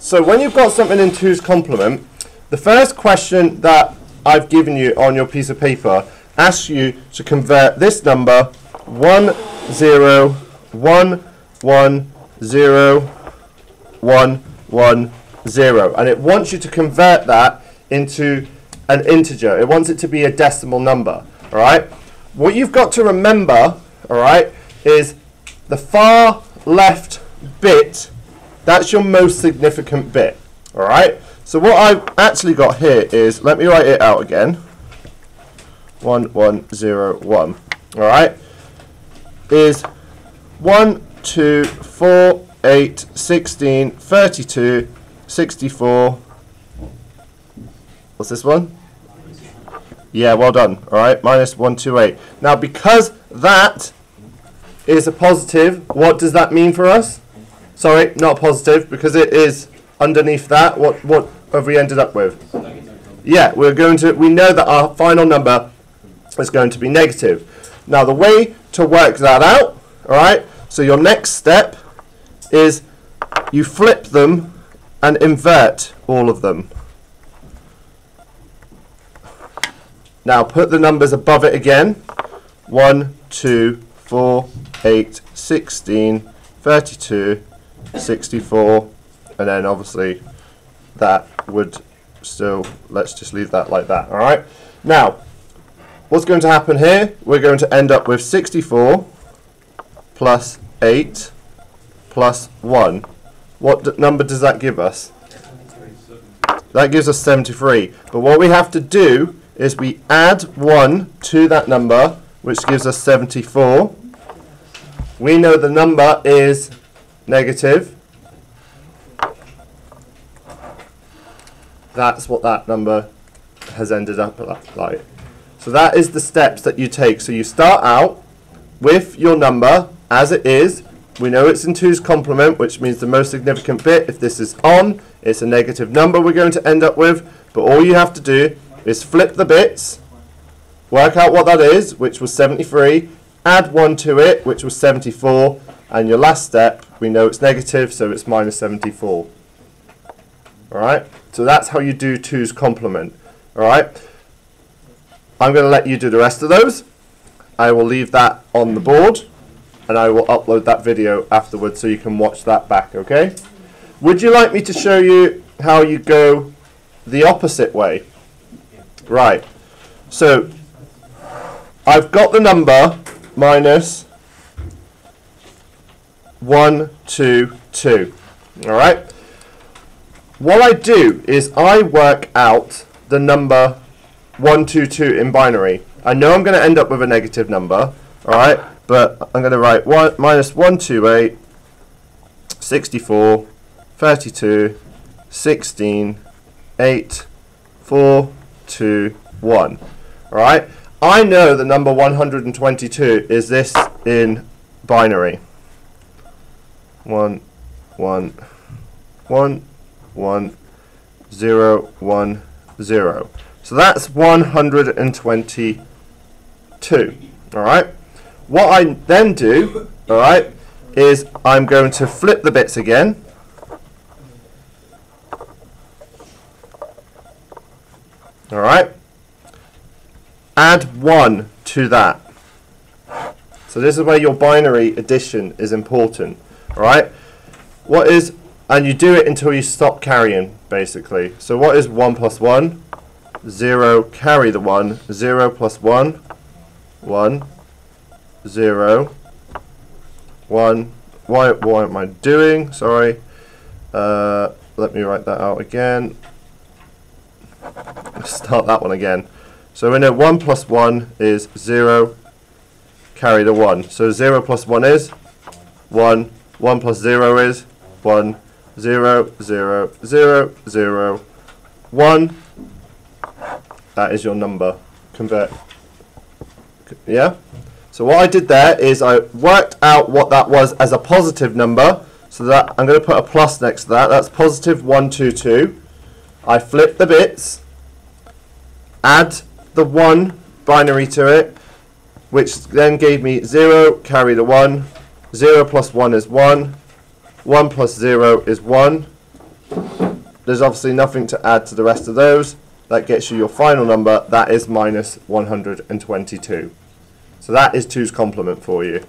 So when you've got something in 2's complement, the first question that I've given you on your piece of paper asks you to convert this number 1 0 1 1 0 1 1 0, and it wants you to convert that into an integer. It wants it to be a decimal number. All right. What you've got to remember, all right, is the far left bit. That's your most significant bit. All right. So what I've actually got here is, let me write it out again. 1 1 0 1. All right. Is 1 2 4 8 16 32 64. What's this one? Yeah, well done. All right, minus 128. Now, because that is a positive, what does that mean for us? Sorry, not positive, because it is underneath that. What have we ended up with? Yeah, we know that our final number is going to be negative. Now, the way to work that out, all right, so your next step is you flip them and invert all of them. Now put the numbers above it again. 1 2 4 8 16 32 64, and then obviously that would still, let's just leave that like that. Alright, now what's going to happen here? We're going to end up with 64 plus 8 plus 1. What number does that give us? That gives us 73. But what we have to do is we add 1 to that number, which gives us 74. We know the number is negative. That's what that number has ended up like. So that is the steps that you take. So you start out with your number as it is. We know it's in 2's complement, which means the most significant bit. If this is on, it's a negative number we're going to end up with. But all you have to do is flip the bits, work out what that is, which was 73, add 1 to it, which was 74, and your last step, we know it's negative, so it's minus 74. Alright, so that's how you do 2's complement. Alright, I'm going to let you do the rest of those. I will leave that on the board, and I will upload that video afterwards so you can watch that back, okay? Would you like me to show you how you go the opposite way? Right, so I've got the number minus 1 2 2. Alright, what I do is I work out the number 1 2 2 in binary. I know I'm going to end up with a negative number, alright, but I'm going to write minus 128 64 32 16 8 4 2 1. Alright, I know the number 122 is this in binary. 1 1 1 1 0 1 0. So that's 122. Alright, what I then do, alright, is I'm going to flip the bits again. Alright, add 1 to that. So this is where your binary addition is important. Alright, what is, and you do it until you stop carrying, basically. So what is 1 plus 1? 0, carry the 1. 0 plus 1, 1, 0, 1. What am I doing? Sorry. Let me write that out again. Start that one again. So we know 1 plus 1 is 0, carry the 1. So 0 plus 1 is 1, 1 plus 0 is 1, 0, 0, 0, 0, 1. That is your number. Convert. Yeah? So what I did there is I worked out what that was as a positive number. So that I'm going to put a plus next to that. That's positive 122. I flip the bits, add the 1 binary to it, which then gave me 0, carry the 1, 0 plus 1 is 1, 1 plus 0 is 1, There's obviously nothing to add to the rest of those. That gets you your final number. That is minus 122. So that is 2's complement for you.